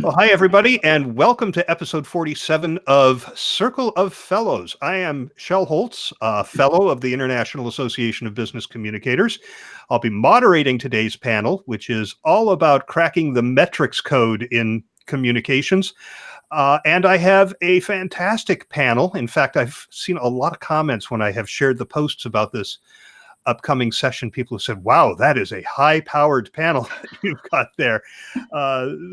Well, hi, everybody, and welcome to episode 47 of Circle of Fellows. I am Shel Holtz, a fellow of the International Association of Business Communicators. I'll be moderating today's panel, which is all about cracking the metrics code in communications. And I have a fantastic panel. In fact, I've seen a lot of comments when I have shared the posts about this upcoming session. People have said, wow, that is a high-powered panel that you've got there.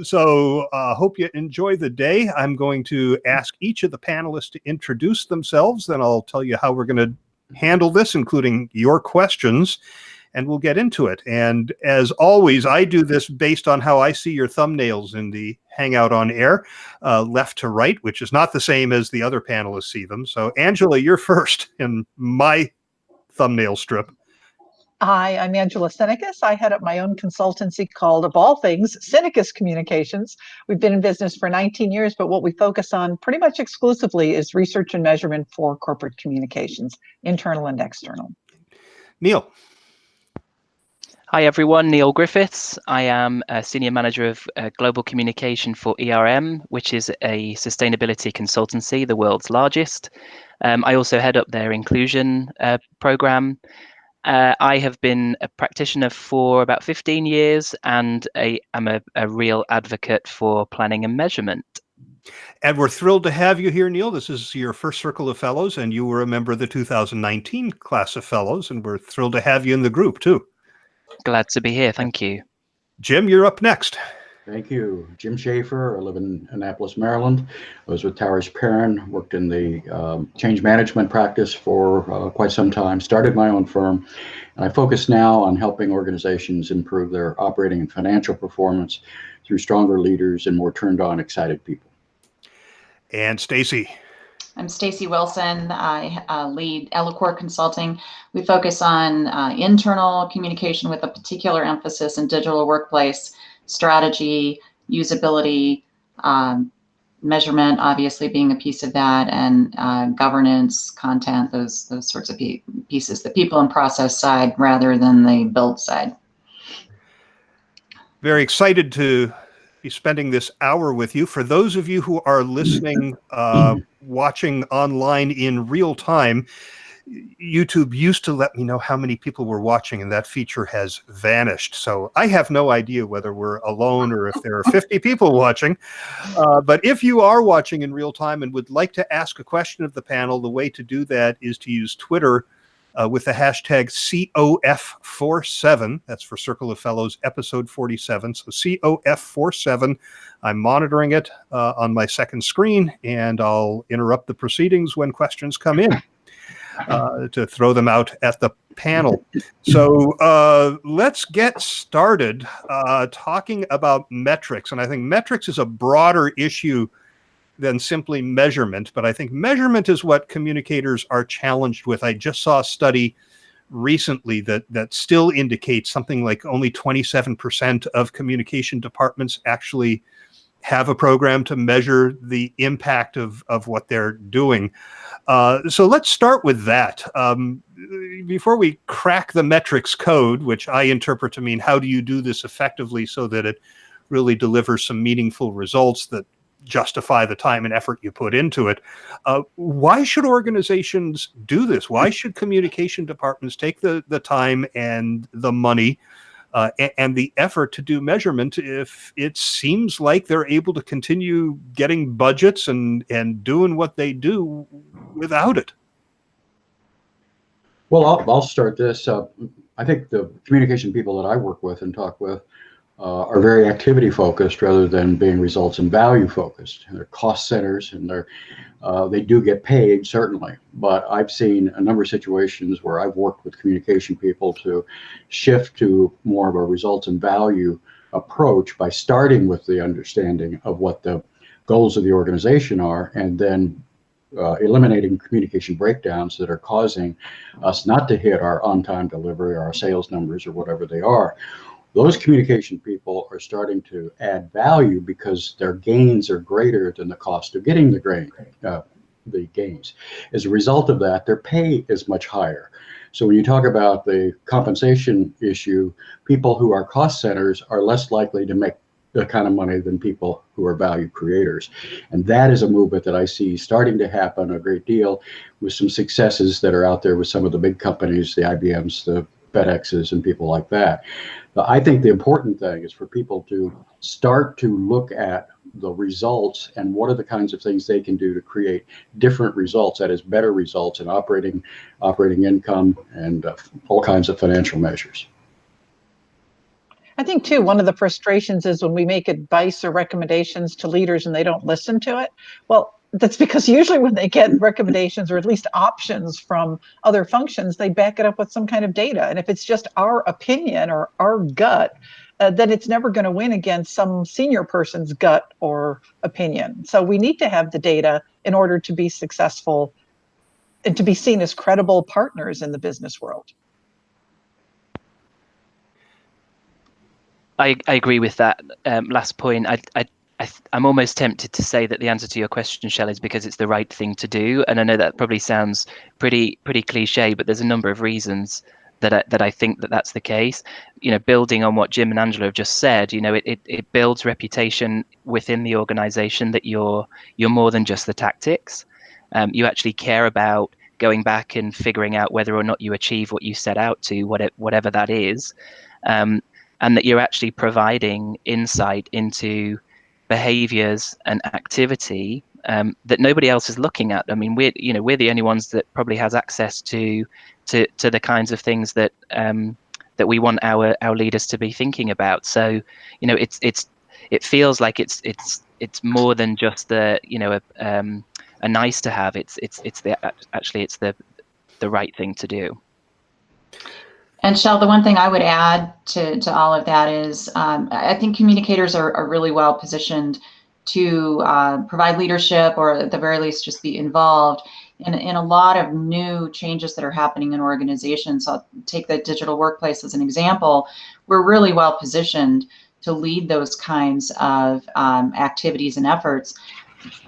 So hope you enjoy the day. I'm going to ask each of the panelists to introduce themselves, then I'll tell you how we're going to handle this, including your questions, and we'll get into it. And as always, I do this based on how I see your thumbnails in the Hangout on Air, left to right, which is not the same as the other panelists see them. So Angela, you're first in my thumbnail strip. Hi, I'm Angela Senekas. I head up my own consultancy called, of all things, Senekas Communications. We've been in business for 19 years, but what we focus on pretty much exclusively is research and measurement for corporate communications, internal and external. Neil. Hi everyone, Neil Griffiths. I am a Senior Manager of Global Communication for ERM, which is a sustainability consultancy, the world's largest. I also head up their inclusion program. I have been a practitioner for about 15 years, and I'm a real advocate for planning and measurement. And we're thrilled to have you here, Neil. This is your first Circle of Fellows, and you were a member of the 2019 class of Fellows, and we're thrilled to have you in the group, too. Glad to be here. Thank you. Jim, you're up next. Thank you. Jim Schaefer. I live in Annapolis, Maryland. I was with Towers Perrin, worked in the change management practice for quite some time, started my own firm. And I focus now on helping organizations improve their operating and financial performance through stronger leaders and more turned on, excited people. And Stacy. I'm Stacy Wilson. I lead Eloquor Consulting. We focus on internal communication with a particular emphasis in digital workplace strategy, usability, measurement, obviously being a piece of that, and governance, content, those sorts of pieces, the people and process side rather than the build side. Very excited to be spending this hour with you. For those of you who are listening, watching online in real time, YouTube used to let me know how many people were watching, and that feature has vanished. So I have no idea whether we're alone or if there are 50 people watching. But if you are watching in real time and would like to ask a question of the panel, the way to do that is to use Twitter with the hashtag COF47. That's for Circle of Fellows episode 47. So COF47. I'm monitoring it on my second screen, and I'll interrupt the proceedings when questions come in. To throw them out at the panel. So let's get started talking about metrics. And I think metrics is a broader issue than simply measurement, but I think measurement is what communicators are challenged with. I just saw a study recently that still indicates something like only 27% of communication departments actually have a program to measure the impact of what they're doing. So let's start with that. Before we crack the metrics code, which I interpret to mean how do you do this effectively so that it really delivers some meaningful results that justify the time and effort you put into it. Why should organizations do this? Why should communication departments take the time and the money and the effort to do measurement if it seems like they're able to continue getting budgets and doing what they do without it? Well, I'll start this. I think the communication people that I work with and talk with are very activity focused rather than being results and value focused. They're cost centers, and they do get paid, certainly. But I've seen a number of situations where I've worked with communication people to shift to more of a results and value approach by starting with the understanding of what the goals of the organization are, and then eliminating communication breakdowns that are causing us not to hit our on-time delivery or our sales numbers or whatever they are. Those communication people are starting to add value because their gains are greater than the cost of getting the gains. As a result of that, their pay is much higher. So when you talk about the compensation issue, people who are cost centers are less likely to make the kind of money than people who are value creators. And that is a movement that I see starting to happen a great deal, with some successes that are out there with some of the big companies, the IBMs, the FedExes, and people like that. But I think the important thing is for people to start to look at the results and what are the kinds of things they can do to create different results, that is better results in operating income and all kinds of financial measures. I think too, one of the frustrations is when we make advice or recommendations to leaders and they don't listen to it. Well, that's because usually when they get recommendations or at least options from other functions, they back it up with some kind of data. And if it's just our opinion or our gut, then it's never going to win against some senior person's gut or opinion. So we need to have the data in order to be successful and to be seen as credible partners in the business world. I agree with that last point. I'm almost tempted to say that the answer to your question, Shell, is because it's the right thing to do. And I know that probably sounds pretty cliche, but there's a number of reasons that I think that that's the case. You know, building on what Jim and Angela have just said, you know, it builds reputation within the organization that you're more than just the tactics. You actually care about going back and figuring out whether or not you achieve what you set out to, whatever that is. And that you're actually providing insight into behaviors and activity that nobody else is looking at. I mean, we're the only ones that probably has access to the kinds of things that that we want our leaders to be thinking about. So, you know, it feels like it's more than just the, you know, a nice to have. It's the right thing to do. And Shell, the one thing I would add to all of that is I think communicators are really well positioned to provide leadership, or at the very least just be involved in a lot of new changes that are happening in organizations. I'll take the digital workplace as an example. We're really well positioned to lead those kinds of activities and efforts.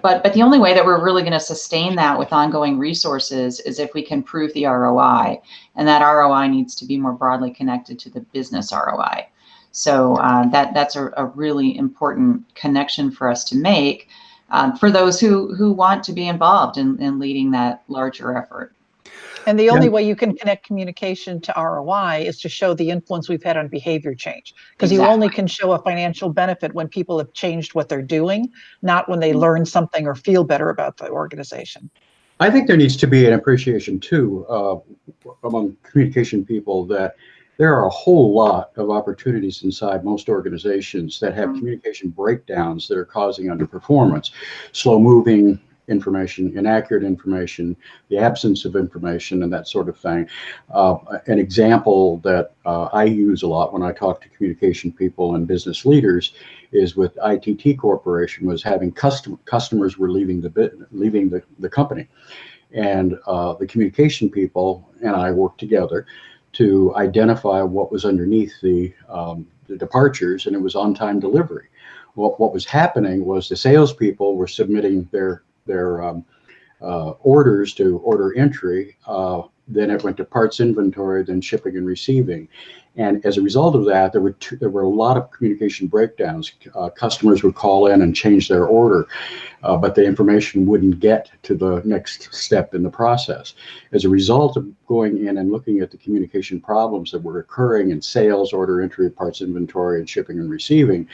But the only way that we're really going to sustain that with ongoing resources is if we can prove the ROI, and that ROI needs to be more broadly connected to the business ROI. So that's a really important connection for us to make for those who want to be involved in leading that larger effort. And the only way you can connect communication to ROI is to show the influence we've had on behavior change, because you only can show a financial benefit when people have changed what they're doing, not when they learn something or feel better about the organization. I think there needs to be an appreciation too among communication people that there are a whole lot of opportunities inside most organizations that have communication breakdowns that are causing underperformance, slow moving information, inaccurate information, the absence of information, and that sort of thing. An example that I use a lot when I talk to communication people and business leaders is with ITT Corporation, was having customers were leaving the company, and the communication people and I worked together to identify what was underneath the departures, and it was on-time delivery. What was happening was the salespeople were submitting their orders to order entry, then it went to parts inventory, then shipping and receiving. And as a result of that, there were a lot of communication breakdowns. Customers would call in and change their order, but the information wouldn't get to the next step in the process. As a result of going in and looking at the communication problems that were occurring in sales, order entry, parts inventory, and shipping and receiving,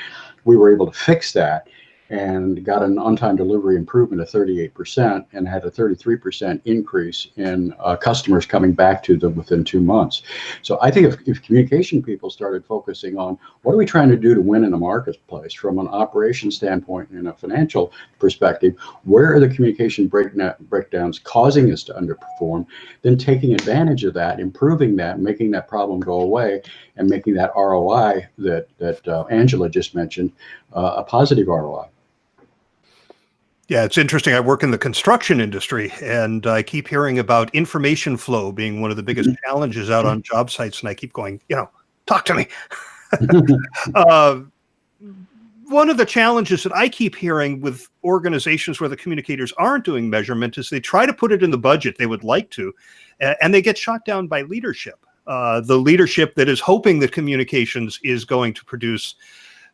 we were able to fix that and got an on-time delivery improvement of 38% and had a 33% increase in customers coming back to them within 2 months. So I think if communication people started focusing on what are we trying to do to win in the marketplace from an operations standpoint and a financial perspective, where are the communication breakdowns causing us to underperform, then taking advantage of that, improving that, making that problem go away, and making that ROI that Angela just mentioned a positive ROI. Yeah, it's interesting. I work in the construction industry, and I keep hearing about information flow being one of the biggest challenges out on job sites. And I keep going, talk to me. One of the challenges that I keep hearing with organizations where the communicators aren't doing measurement is they try to put it in the budget they would like to, and they get shot down by leadership. The leadership that is hoping that communications is going to produce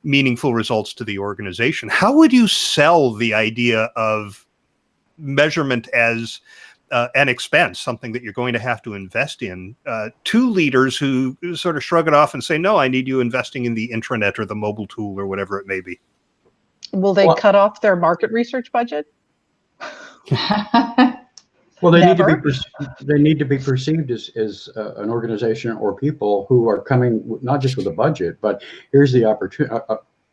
meaningful results to the organization. How would you sell the idea of measurement as an expense, something that you're going to have to invest in, to leaders who sort of shrug it off and say, no, I need you investing in the intranet or the mobile tool or whatever it may be? Will they cut off their market research budget? Well, they Never. need to be perceived as an organization or people who are coming not just with a budget, but here's the opportunity.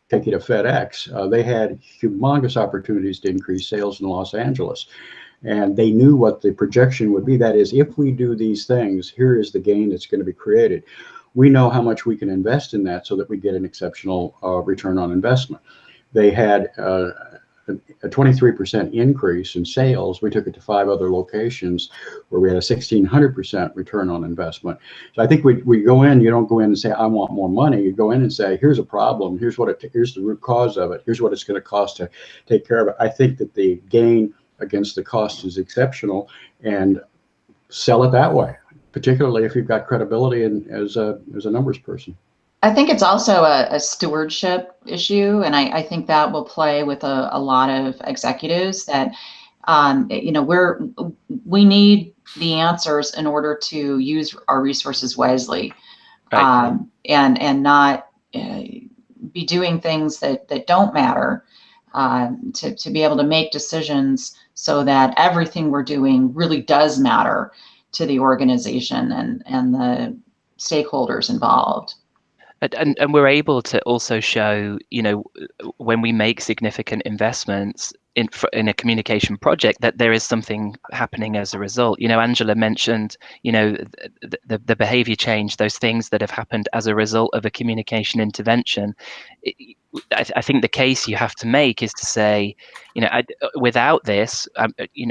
Take it to FedEx. They had humongous opportunities to increase sales in Los Angeles. And they knew what the projection would be. That is, if we do these things, here is the gain that's going to be created. We know how much we can invest in that so that we get an exceptional return on investment. They had a 23% increase in sales. We took it to 5 other locations where we had a 1,600% return on investment. So I think we go in, you don't go in and say, I want more money. You go in and say, here's a problem. Here's the root cause of it. Here's what it's going to cost to take care of it. I think that the gain against the cost is exceptional, and sell it that way, particularly if you've got credibility and as a numbers person. I think it's also a stewardship issue, and I think that will play with a lot of executives that we need the answers in order to use our resources wisely, right. And not be doing things that don't matter, to be able to make decisions so that everything we're doing really does matter to the organization and the stakeholders involved. And we're able to also show, when we make significant investments in a communication project, that there is something happening as a result. Angela mentioned, the behavior change, those things that have happened as a result of a communication intervention. I think the case you have to make is to say, without this,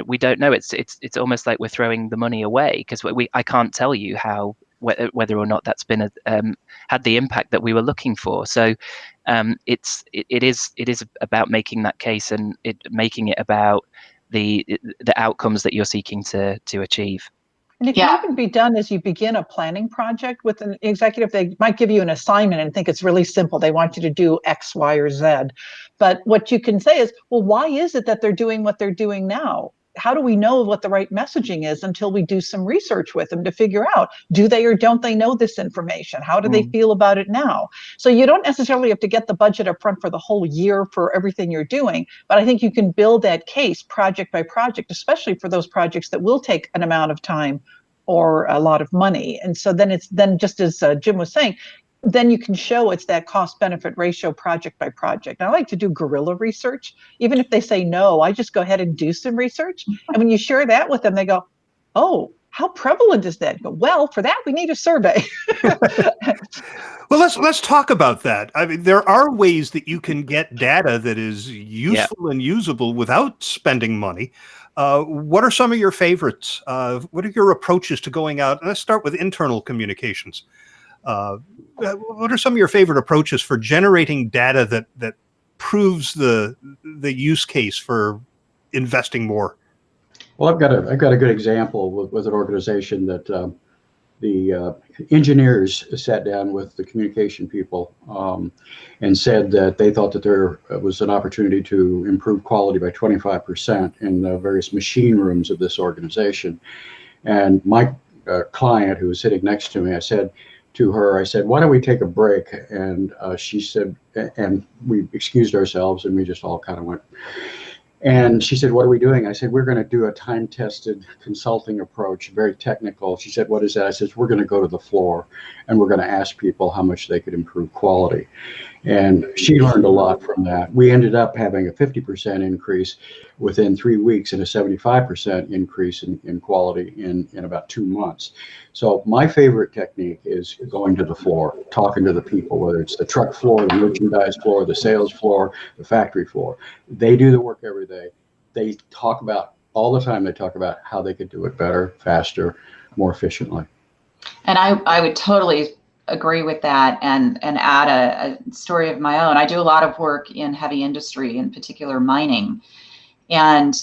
we don't know. It's almost like we're throwing the money away, because I can't tell you how, whether or not that's been had the impact that we were looking for. So it is about making that case and making it about the outcomes that you're seeking to achieve. And it can even be done as you begin a planning project with an executive. They might give you an assignment and think it's really simple. They want you to do X, Y, or Z. But what you can say is, well, why is it that they're doing what they're doing now? How do we know what the right messaging is until we do some research with them to figure out, do they or don't they know this information? How do they feel about it now? So you don't necessarily have to get the budget up front for the whole year for everything you're doing, but I think you can build that case project by project, especially for those projects that will take an amount of time or a lot of money. And so then just as Jim was saying, then you can show it's that cost benefit ratio project by project. I like to do guerrilla research. Even if they say no, I just go ahead and do some research. And when you share that with them, they go, oh, how prevalent is that? You go, well, for that, we need a survey. Well, let's talk about that. I mean, there are ways that you can get data that is useful and usable without spending money. What are some of your favorites? What are your approaches to going out? Let's start with internal communications. What are some of your favorite approaches for generating data that proves the use case for investing more? Well, I've got a good example with an organization that the engineers sat down with the communication people and said that they thought that there was an opportunity to improve quality by 25% in the various machine rooms of this organization. And my client, who was sitting next to me, I said to her, why don't we take a break? And she said, and we excused ourselves and we just all kind of went. And she said, what are we doing? I said, we're going to do a time-tested consulting approach, very technical. She said, what is that? I said, we're going to go to the floor and we're going to ask people how much they could improve quality. And she learned a lot from that. We ended up having a 50% increase within 3 weeks and a 75% increase in quality in about 2 months. So my favorite technique is going to the floor, talking to the people, whether it's the truck floor, the merchandise floor, the sales floor, the factory floor. They do the work every day. They talk about all the time. They talk about how they could do it better, faster, more efficiently. And I would totally agree with that and add a story of my own. I do a lot of work in heavy industry, in particular mining. And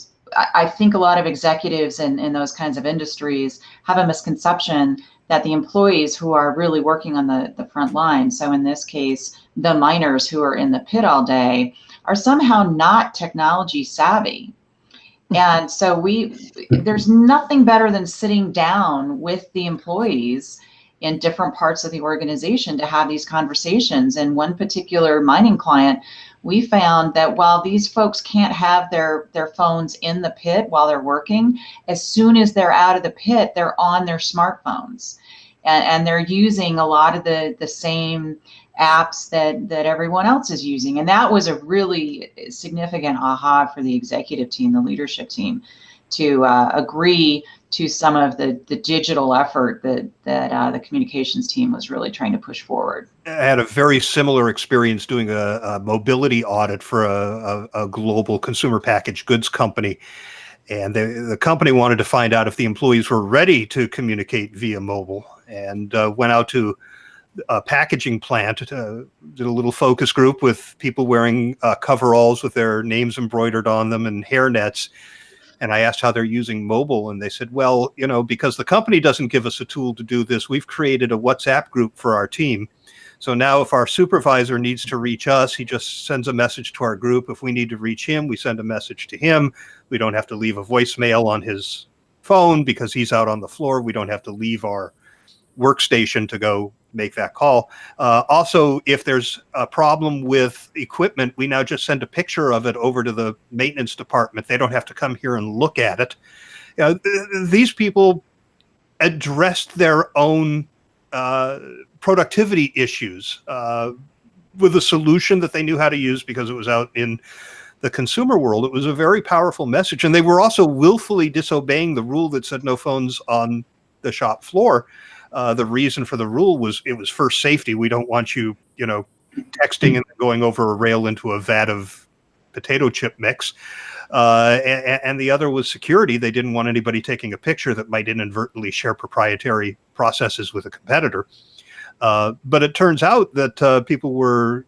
I think a lot of executives in those kinds of industries have a misconception that the employees who are really working on the front line, so in this case, the miners who are in the pit all day, are somehow not technology savvy. And so there's nothing better than sitting down with the employees in different parts of the organization to have these conversations. And one particular mining client, we found that while these folks can't have their phones in the pit while they're working, as soon as they're out of the pit, they're on their smartphones. And they're using a lot of the same apps that everyone else is using. And that was a really significant aha for the executive team, the leadership team, to agree to some of the digital effort that the communications team was really trying to push forward. I had a very similar experience doing a mobility audit for a global consumer packaged goods company. And the company wanted to find out if the employees were ready to communicate via mobile, and went out to a packaging plant, did a little focus group with people wearing coveralls with their names embroidered on them and hairnets. And I asked how they're using mobile, and they said, well, because the company doesn't give us a tool to do this, we've created a WhatsApp group for our team. So now if our supervisor needs to reach us, he just sends a message to our group. If we need to reach him, we send a message to him. We don't have to leave a voicemail on his phone because he's out on the floor. We don't have to leave our workstation to go make that call. Also, if there's a problem with equipment, we now just send a picture of it over to the maintenance department. They don't have to come here and look at it. These people addressed their own productivity issues with a solution that they knew how to use because it was out in the consumer world. It was a very powerful message. And they were also willfully disobeying the rule that said no phones on the shop floor. The reason for the rule was it was first safety. We don't want you, texting and going over a rail into a vat of potato chip mix. And the other was security. They didn't want anybody taking a picture that might inadvertently share proprietary processes with a competitor. But it turns out that people were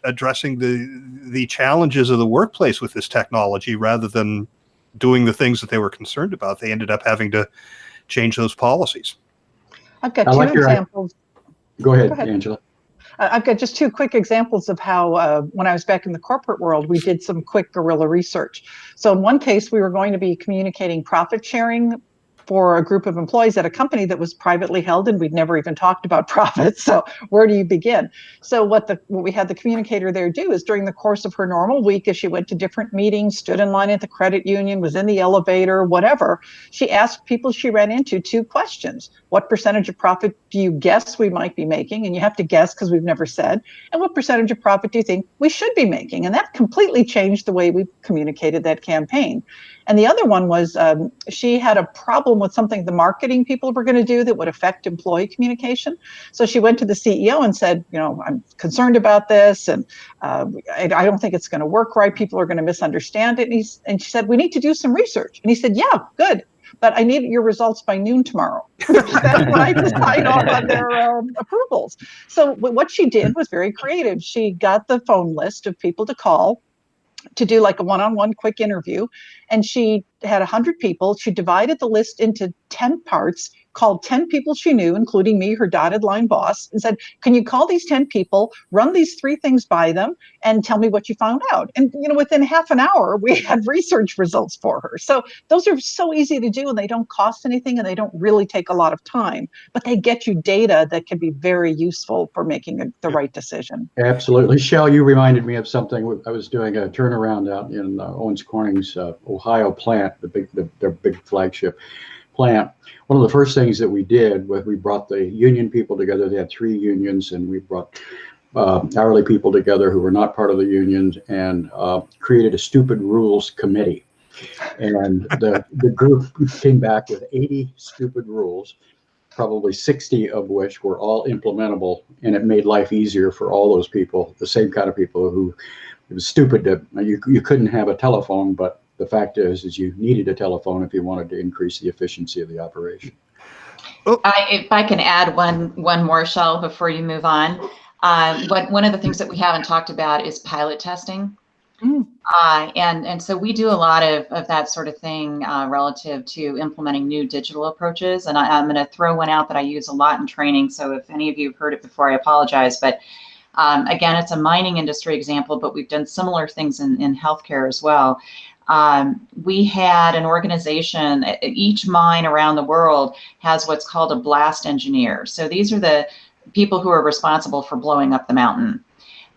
addressing the challenges of the workplace with this technology rather than doing the things that they were concerned about. They ended up having to change those policies. I've got two examples. Go ahead, Angela. I've got just two quick examples of how, when I was back in the corporate world, we did some quick guerrilla research. So in one case, we were going to be communicating profit sharing for a group of employees at a company that was privately held, and we'd never even talked about profits. So where do you begin? So what we had the communicator there do is during the course of her normal week, as she went to different meetings, stood in line at the credit union, was in the elevator, whatever, she asked people she ran into two questions. What percentage of profit do you guess we might be making? And you have to guess because we've never said. And what percentage of profit do you think we should be making? And that completely changed the way we communicated that campaign. And the other one was she had a problem with something the marketing people were going to do that would affect employee communication. So she went to the CEO and said, I'm concerned about this, and I don't think it's going to work right. People are going to misunderstand it. And she said, we need to do some research. And he said, yeah, good. But I need your results by noon tomorrow. That's when I have to sign off on their approvals. So what she did was very creative. She got the phone list of people to call to do like a one-on-one quick interview. And she had 100 people. She divided the list into 10 parts, called 10 people she knew, including me, her dotted line boss, and said, can you call these 10 people, run these 3 things by them, and tell me what you found out? And, within half an hour, we had research results for her. So those are so easy to do, and they don't cost anything, and they don't really take a lot of time, but they get you data that can be very useful for making the right decision. Absolutely. Shell, you reminded me of something. I was doing a turnaround out in Owens Corning's Ohio plant, their big flagship plant. One of the first things that we did was we brought the union people together. They had 3 unions, and we brought hourly people together who were not part of the unions, and created a stupid rules committee. And the group came back with 80 stupid rules, probably 60 of which were all implementable, and it made life easier for all those people, the same kind of people who it was stupid that you couldn't have a telephone, but the fact is you needed a telephone if you wanted to increase the efficiency of the operation. If I can add one more, Shell, before you move on. One of the things that we haven't talked about is pilot testing. And so we do a lot of that sort of thing relative to implementing new digital approaches. And I'm going to throw one out that I use a lot in training. So if any of you have heard it before, I apologize. But again, it's a mining industry example, but we've done similar things in healthcare as well. We had an organization, each mine around the world has what's called a blast engineer. So these are the people who are responsible for blowing up the mountain.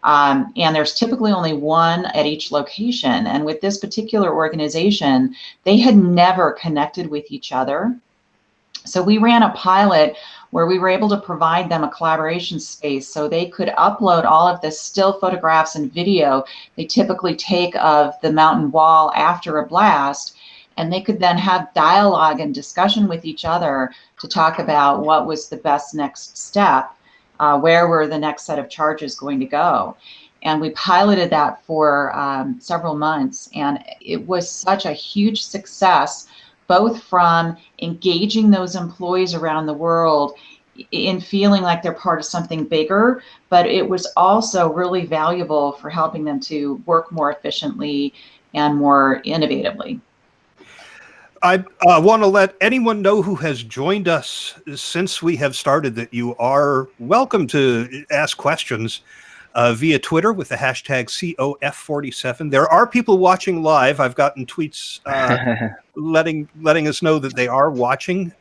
And there's typically only one at each location. And with this particular organization, they had never connected with each other. So we ran a pilot where we were able to provide them a collaboration space so they could upload all of the still photographs and video they typically take of the mountain wall after a blast. And they could then have dialogue and discussion with each other to talk about what was the best next step. Where were the next set of charges going to go? And we piloted that for several months. And it was such a huge success, both from engaging those employees around the world in feeling like they're part of something bigger, but it was also really valuable for helping them to work more efficiently and more innovatively. I want to let anyone know who has joined us since we have started that you are welcome to ask questions via Twitter with the hashtag COF47. There are people watching live. I've gotten tweets letting us know that they are watching.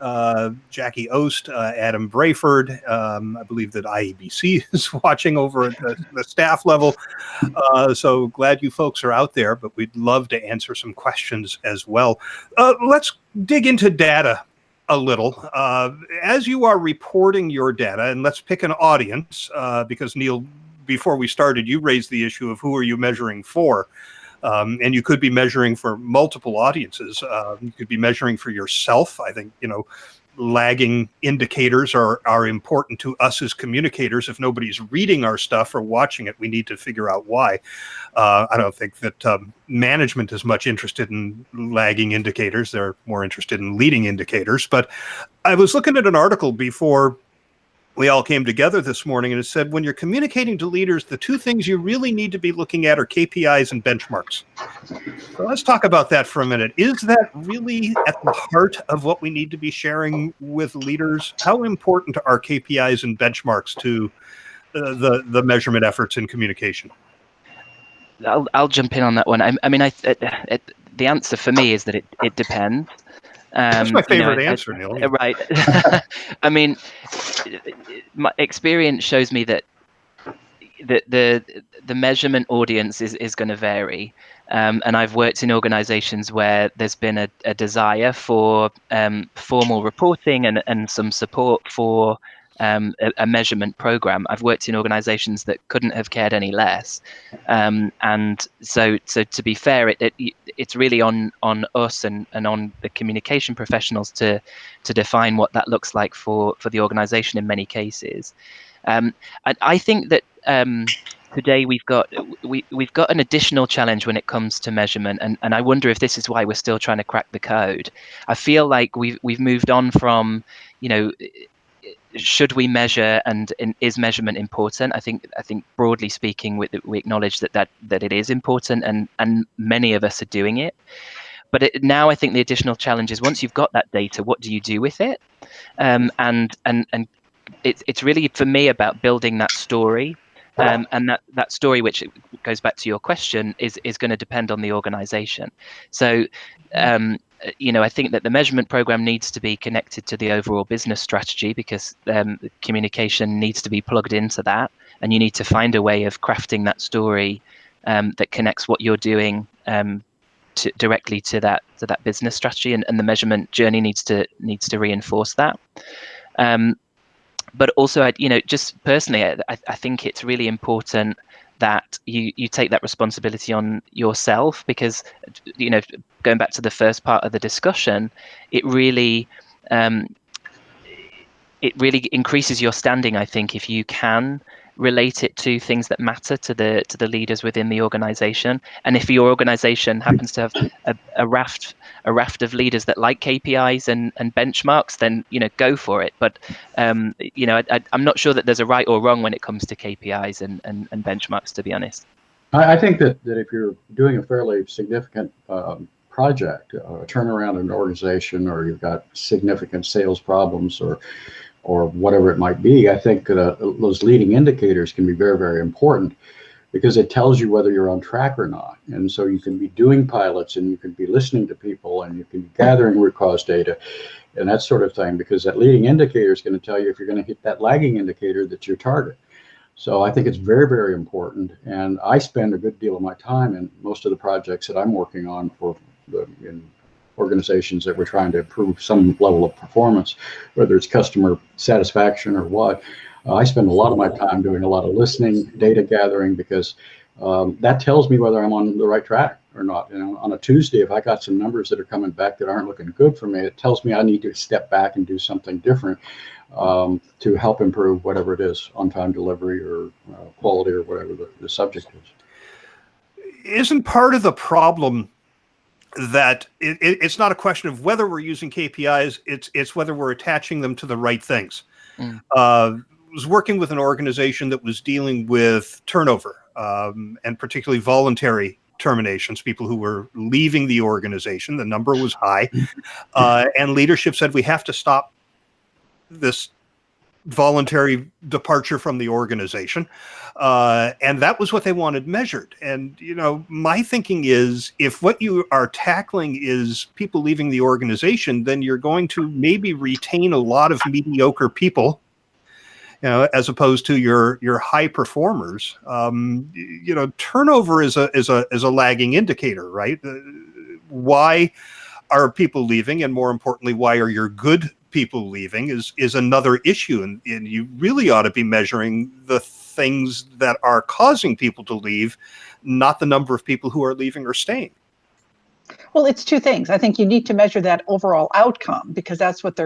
Jackie Oast, Adam Brayford, I believe that IEBC is watching over at the staff level. So glad you folks are out there, but we'd love to answer some questions as well. Let's dig into data a little. As you are reporting your data, and let's pick an audience, because Neil, before we started, you raised the issue of who are you measuring for? And you could be measuring for multiple audiences. You could be measuring for yourself. I think, lagging indicators are important to us as communicators. If nobody's reading our stuff or watching it, we need to figure out why. I don't think that management is much interested in lagging indicators. They're more interested in leading indicators. But I was looking at an article before we all came together this morning, and it said when you're communicating to leaders, the two things you really need to be looking at are KPIs and benchmarks. So let's talk about that for a minute. Is that really at the heart of what we need to be sharing with leaders? How important are KPIs and benchmarks to the measurement efforts in communication? I'll jump in on that one. The answer for me is that it depends. That's my favorite answer, Neil. Right. I mean, my experience shows me that the measurement audience is going to vary. And I've worked in organizations where there's been a desire for formal reporting and some support for a measurement program. I've worked in organizations that couldn't have cared any less. And so to be fair, it's really on us and on the communication professionals to define what that looks like for the organization in many cases. And I think that today we've got an additional challenge when it comes to measurement, and I wonder if this is why we're still trying to crack the code. I feel like we've moved on from, should we measure and is measurement important? I think broadly speaking, we acknowledge that it is important, and many of us are doing it. But now I think the additional challenge is once you've got that data, what do you do with it? And it's really for me about building that story. And that story, which goes back to your question, is going to depend on the organization. So, I think that the measurement program needs to be connected to the overall business strategy, because communication needs to be plugged into that, and you need to find a way of crafting that story that connects what you're doing directly to that business strategy, and the measurement journey needs to reinforce that. But also, just personally, I think it's really important that you take that responsibility on yourself, because, going back to the first part of the discussion, it really increases your standing, I think, if you can relate it to things that matter to the leaders within the organization. And if your organization happens to have a raft of leaders that like KPIs and benchmarks, then go for it. But I'm not sure that there's a right or wrong when it comes to KPIs and benchmarks, to be honest. I think that if you're doing a fairly significant project, a turnaround in an organization, or you've got significant sales problems, or whatever it might be, I think that those leading indicators can be very, very important, because it tells you whether you're on track or not. And so you can be doing pilots, and you can be listening to people, and you can be gathering root cause data and that sort of thing, because that leading indicator is going to tell you if you're going to hit that lagging indicator that's your target. So I think it's very, very important. And I spend a good deal of my time in most of the projects that I'm working on in organizations that we're trying to improve some level of performance, whether it's customer satisfaction or what. I spend a lot of my time doing a lot of listening, data gathering, because that tells me whether I'm on the right track or not. On a Tuesday, if I got some numbers that are coming back that aren't looking good for me, it tells me I need to step back and do something different to help improve whatever it is, on-time delivery or quality or whatever the subject is. Isn't part of the problem that it's not a question of whether we're using KPIs, it's whether we're attaching them to the right things? Was working with an organization that was dealing with turnover, and particularly voluntary terminations, people who were leaving the organization. The number was high, and leadership said, we have to stop this voluntary departure from the organization. And that was what they wanted measured. And, my thinking is, if what you are tackling is people leaving the organization, then you're going to maybe retain a lot of mediocre people, as opposed to your high performers. Turnover is a lagging indicator, right? Why are people leaving, and more importantly, why are your good people leaving is another issue, and you really ought to be measuring the things that are causing people to leave, not the number of people who are leaving or staying. Well, it's two things. I think you need to measure that overall outcome, because that's what's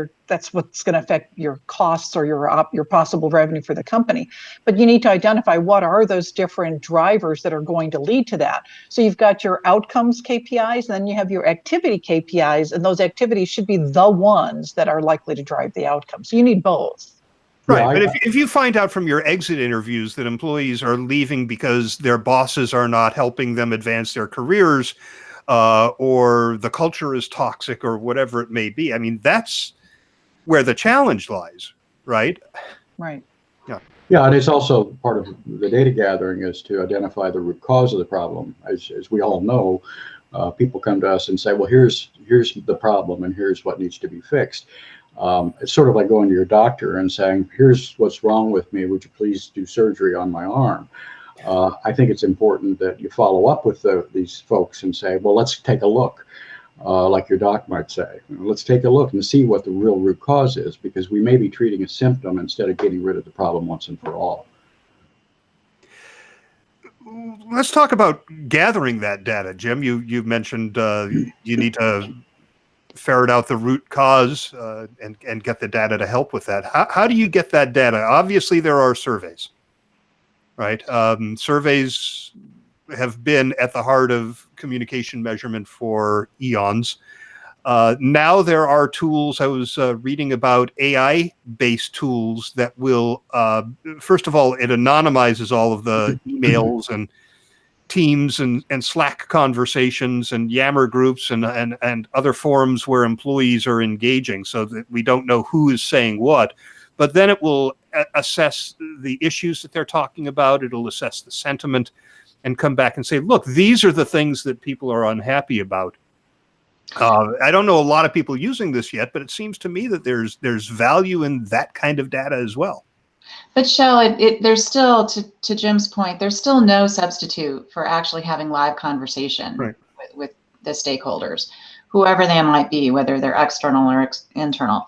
going to affect your costs or your possible revenue for the company. But you need to identify what are those different drivers that are going to lead to that. So you've got your outcomes KPIs, and then you have your activity KPIs, and those activities should be the ones that are likely to drive the outcome. So you need both. Right, yeah, but if you find out from your exit interviews that employees are leaving because their bosses are not helping them advance their careers, or the culture is toxic, or whatever it may be, I mean, that's where the challenge lies, right? Right. Yeah. Yeah, and it's also part of the data gathering is to identify the root cause of the problem. As we all know, people come to us and say, well, here's the problem, and here's what needs to be fixed. It's sort of like going to your doctor and saying, here's what's wrong with me, would you please do surgery on my arm? I think it's important that you follow up with these folks and say, well, let's take a look, like your doc might say. Let's take a look and see what the real root cause is, because we may be treating a symptom instead of getting rid of the problem once and for all. Let's talk about gathering that data, Jim. You've mentioned you need to ferret out the root cause and get the data to help with that. How do you get that data? Obviously, there are surveys, right? Surveys have been at the heart of communication measurement for eons. Now there are tools. I was reading about AI-based tools that will, first of all, it anonymizes all of the emails and Teams and Slack conversations and Yammer groups and other forums where employees are engaging, so that we don't know who is saying what. But then it will assess the issues that they're talking about. It'll assess the sentiment and come back and say, look, these are the things that people are unhappy about. I don't know a lot of people using this yet, but it seems to me that there's value in that kind of data as well. But Shell, there's still, to Jim's point, there's still no substitute for actually having live conversation with the stakeholders, whoever they might be, whether they're external or internal.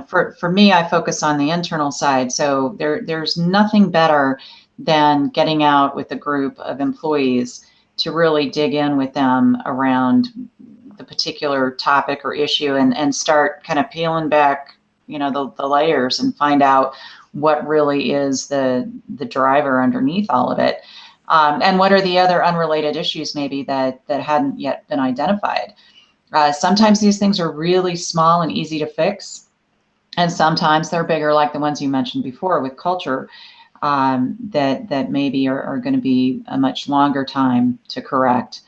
For me, I focus on the internal side. So there's nothing better than getting out with a group of employees to really dig in with them around the particular topic or issue and start kind of peeling back, the layers and find out what really is the driver underneath all of it. And what are the other unrelated issues maybe that hadn't yet been identified. Sometimes these things are really small and easy to fix. And sometimes they're bigger, like the ones you mentioned before with culture. that maybe are going to be a much longer time to correct.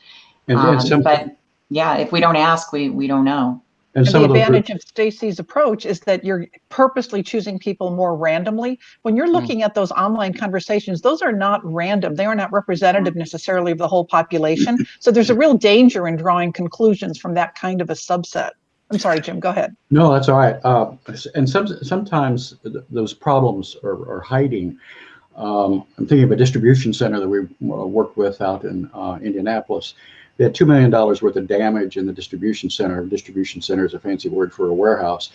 But yeah, if we don't ask, we don't know. And the advantage of Stacy's approach is that you're purposely choosing people more randomly. When you're looking at those online conversations, those are not random. They are not representative necessarily of the whole population. So there's a real danger in drawing conclusions from that kind of a subset. I'm sorry, Jim, go ahead. No, that's all right. And sometimes those problems are hiding. I'm thinking of a distribution center that we worked with out in Indianapolis. They had $2 million worth of damage in the distribution center. Distribution center is a fancy word for a warehouse.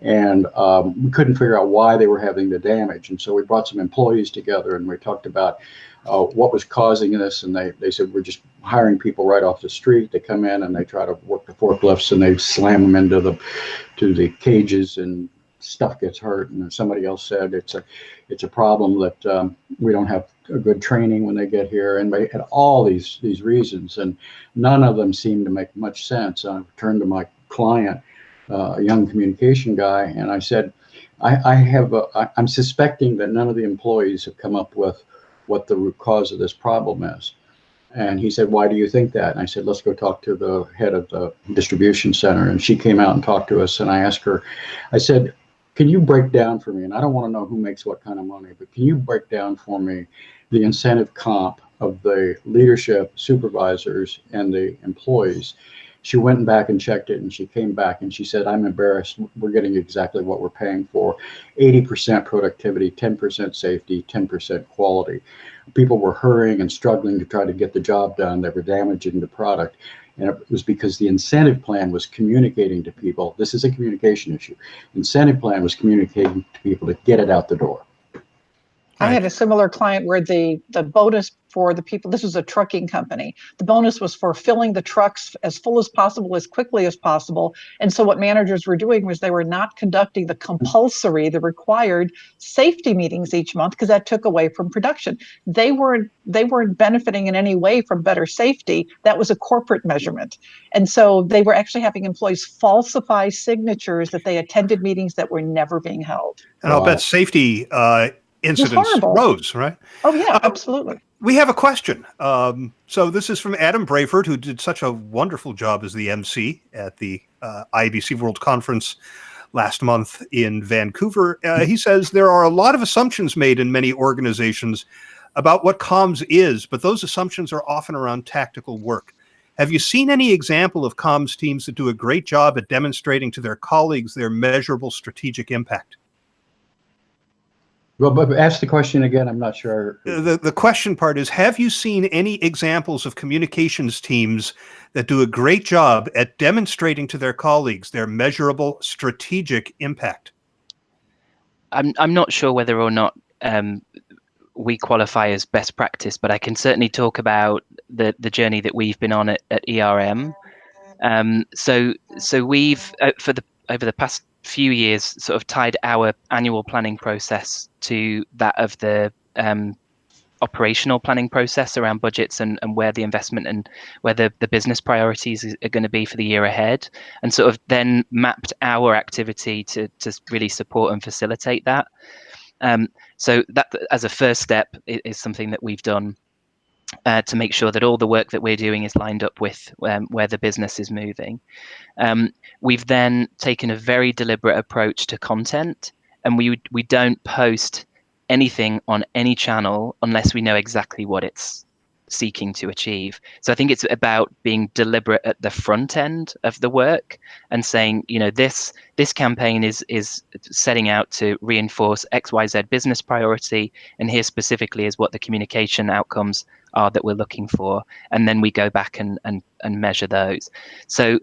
And we couldn't figure out why they were having the damage. And so we brought some employees together and we talked about what was causing this. And they said, we're just hiring people right off the street. They come in and they try to work the forklifts and they slam them into the cages and stuff gets hurt. And somebody else said it's a problem that we don't have a good training when they get here, and they had all these reasons, and none of them seemed to make much sense. I turned to my client, a young communication guy, and I said, I'm suspecting that none of the employees have come up with what the root cause of this problem is. And he said, why do you think that? And I said, let's go talk to the head of the distribution center. And she came out and talked to us, and I asked her, I said, can you break down for me, and I don't want to know who makes what kind of money, but can you break down for me the incentive comp of the leadership, supervisors, and the employees? She went back and checked it, and she came back and she said, I'm embarrassed. We're getting exactly what we're paying for. 80% productivity, 10% safety, 10% quality. People were hurrying and struggling to try to get the job done. They were damaging the product. And it was because the incentive plan was communicating to people. This is a communication issue. Incentive plan was communicating to people to get it out the door. I had a similar client where the bonus for the people, this was a trucking company, the bonus was for filling the trucks as full as possible, as quickly as possible. And so what managers were doing was they were not conducting the required safety meetings each month, because that took away from production. They weren't benefiting in any way from better safety. That was a corporate measurement. And so they were actually having employees falsify signatures that they attended meetings that were never being held. And I'll bet safety incidents rose, right? Oh, yeah, absolutely. We have a question. So this is from Adam Brayford, who did such a wonderful job as the MC at the IBC World Conference last month in Vancouver. He says there are a lot of assumptions made in many organizations about what comms is, but those assumptions are often around tactical work. Have you seen any example of comms teams that do a great job at demonstrating to their colleagues their measurable strategic impact? Well, but ask the question again. I'm not sure. The question part is, have you seen any examples of communications teams that do a great job at demonstrating to their colleagues their measurable strategic impact? I'm not sure whether or not we qualify as best practice, but I can certainly talk about the journey that we've been on at ERM. So we've over the past few years sort of tied our annual planning process to that of the operational planning process around budgets and where the investment and where the business priorities are going to be for the year ahead, and sort of then mapped our activity to really support and facilitate that. So that as a first step is something that we've done to make sure that all the work that we're doing is lined up with where the business is moving. We've then taken a very deliberate approach to content, and we don't post anything on any channel unless we know exactly what it's seeking to achieve. So I think it's about being deliberate at the front end of the work and saying, this campaign is setting out to reinforce XYZ business priority, and here specifically is what the communication outcomes are that we're looking for, and then we go back and measure those. So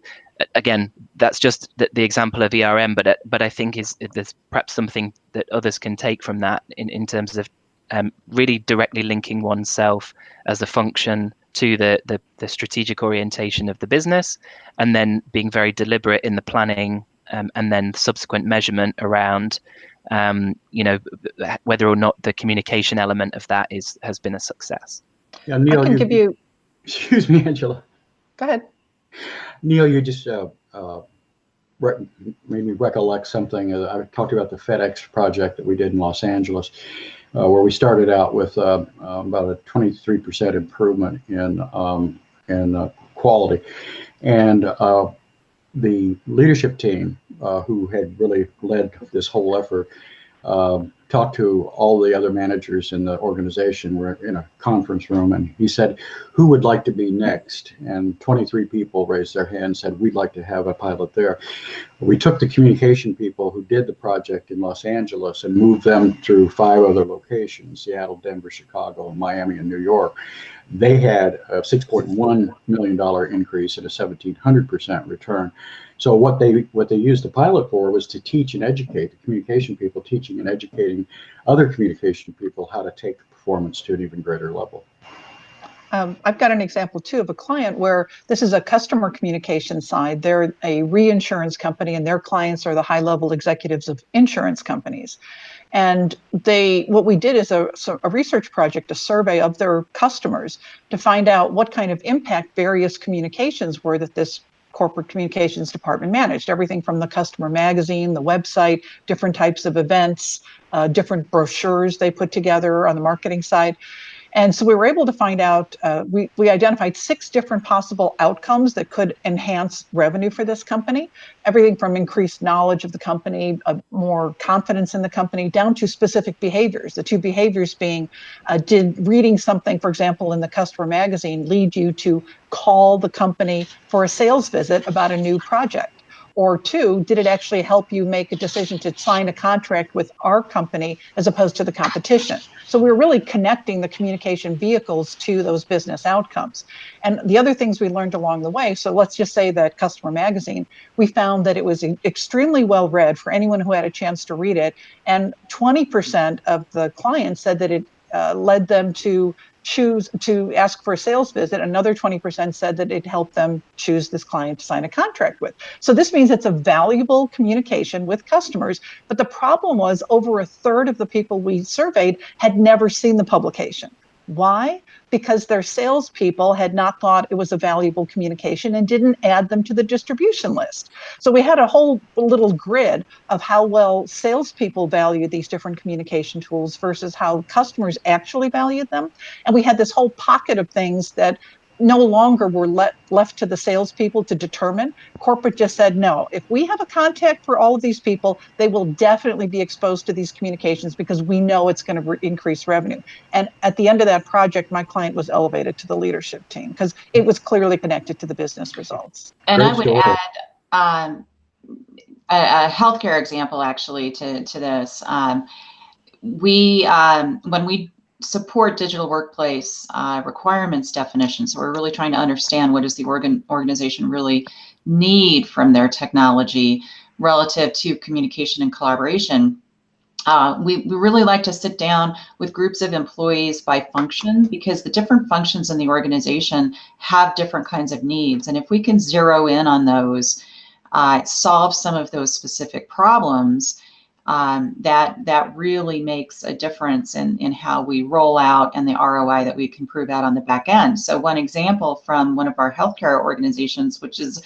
again, that's just the example of ERM, but I think there's perhaps something that others can take from that in terms of really directly linking oneself as a function to the strategic orientation of the business, and then being very deliberate in the planning and then subsequent measurement around whether or not the communication element of that has been a success. Yeah, Neil, I can give you. Excuse me, Angela. Go ahead. Neil, you just made me recollect something. I talked about the FedEx project that we did in Los Angeles. where we started out with about a 23% improvement in quality. And the leadership team, who had really led this whole effort, talked to all the other managers in the organization. We're in a conference room, and he said, who would like to be next? And 23 people raised their hand and said, we'd like to have a pilot there. We took the communication people who did the project in Los Angeles and moved them through 5 other locations: Seattle, Denver, Chicago, Miami, and New York. They had a $6.1 million increase and a 1,700% return. So what they used the pilot for was to teach and educate the communication people, teaching and educating other communication people how to take the performance to an even greater level. I've got an example too of a client where this is a customer communication side. They're a reinsurance company, and their clients are the high-level executives of insurance companies. And what we did is a research project, a survey of their customers to find out what kind of impact various communications were that this corporate communications department managed. Everything from the customer magazine, the website, different types of events, different brochures they put together on the marketing side. And so we were able to find out, we identified 6 different possible outcomes that could enhance revenue for this company. Everything from increased knowledge of the company, more confidence in the company, down to specific behaviors. The 2 behaviors being, did reading something, for example, in the customer magazine lead you to call the company for a sales visit about a new project? Or 2, did it actually help you make a decision to sign a contract with our company as opposed to the competition? So we were really connecting the communication vehicles to those business outcomes. And the other things we learned along the way, so let's just say that Customer Magazine, we found that it was extremely well read for anyone who had a chance to read it. And 20% of the clients said that it led them to choose to ask for a sales visit. Another 20% said that it helped them choose this client to sign a contract with. So this means it's a valuable communication with customers. But the problem was over a third of the people we surveyed had never seen the publication. Why? Because their salespeople had not thought it was a valuable communication and didn't add them to the distribution list. So we had a whole little grid of how well salespeople valued these different communication tools versus how customers actually valued them. And we had this whole pocket of things that no longer were left to the salespeople to determine. Corporate just said, no, if we have a contact for all of these people, they will definitely be exposed to these communications because we know it's going to increase revenue. And at the end of that project, my client was elevated to the leadership team because it was clearly connected to the business results. And Great I would story. add a healthcare example actually to this. When we support digital workplace requirements definitions, so we're really trying to understand what does the organization really need from their technology relative to communication and collaboration. We really like to sit down with groups of employees by function because the different functions in the organization have different kinds of needs. And if we can zero in on those, solve some of those specific problems, that really makes a difference in how we roll out and the ROI that we can prove out on the back end. So one example from one of our healthcare organizations, which is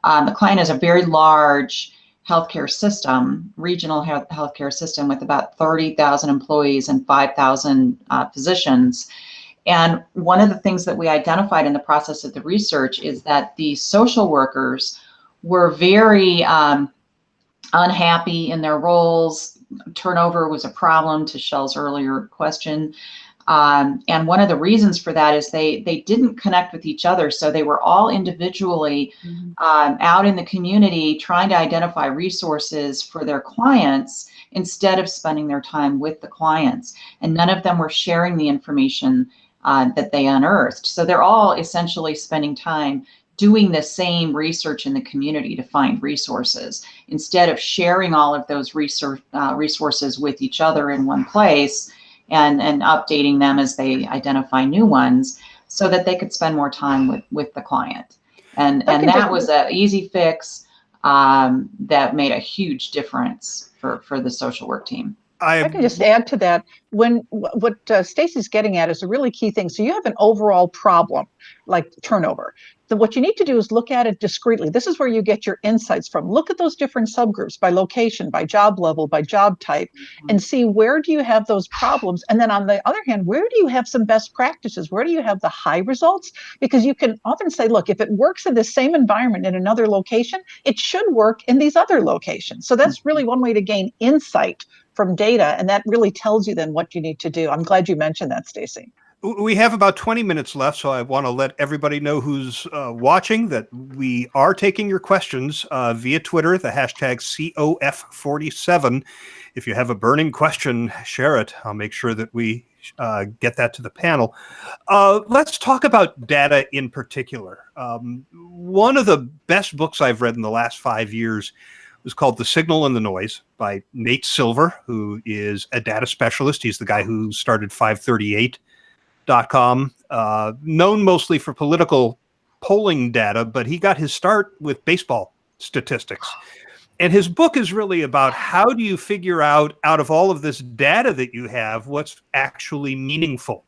the client is a very large healthcare system, regional healthcare system with about 30,000 employees and 5,000 physicians. And one of the things that we identified in the process of the research is that the social workers were very unhappy in their roles. Turnover was a problem, to Shell's earlier question. And one of the reasons for that is they didn't connect with each other. So they were all individually out in the community trying to identify resources for their clients instead of spending their time with the clients. And none of them were sharing the information that they unearthed. So they're all essentially spending time doing the same research in the community to find resources instead of sharing all of those resources with each other in one place and updating them as they identify new ones so that they could spend more time with the client. And that was an easy fix that made a huge difference for the social work team. I can just add to that. What Stacy's getting at is a really key thing. So you have an overall problem like turnover. So what you need to do is look at it discretely. This is where you get your insights from. Look at those different subgroups by location, by job level, by job type, and see where do you have those problems. And then on the other hand, where do you have some best practices? Where do you have the high results? Because you can often say, look, if it works in the same environment in another location, it should work in these other locations. So that's really one way to gain insight from data, and that really tells you then what you need to do. I'm glad you mentioned that, Stacy. We have about 20 minutes left, so I want to let everybody know who's watching that we are taking your questions via Twitter, the hashtag COF47. If you have a burning question, share it. I'll make sure that we get that to the panel. Let's talk about data in particular. One of the best books I've read in the last 5 years was called The Signal and the Noise by Nate Silver, who is a data specialist. He's the guy who started 538.com, known mostly for political polling data, but he got his start with baseball statistics. And his book is really about how do you figure out of all of this data that you have, what's actually meaningful.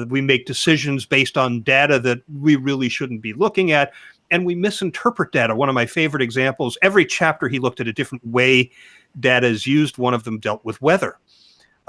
We make decisions based on data that we really shouldn't be looking at, and we misinterpret data. One of my favorite examples, every chapter he looked at a different way data is used. One of them dealt with weather.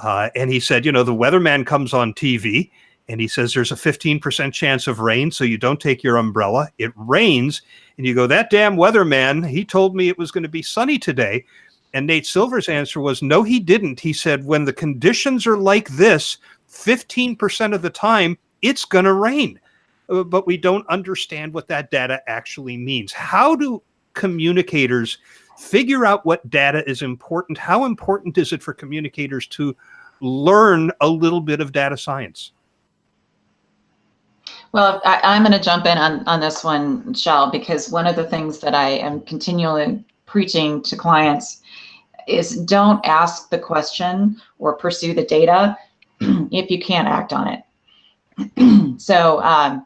And he said, the weatherman comes on TV and he says there's a 15% chance of rain, so you don't take your umbrella. It rains, and you go, that damn weatherman, he told me it was going to be sunny today. And Nate Silver's answer was, no, he didn't. He said, when the conditions are like this, 15% of the time, it's going to rain. But we don't understand what that data actually means. How do communicators figure out what data is important? How important is it for communicators to learn a little bit of data science? Well, I'm going to jump in on this one, Shell, because one of the things that I am continually preaching to clients is don't ask the question or pursue the data if you can't act on it. So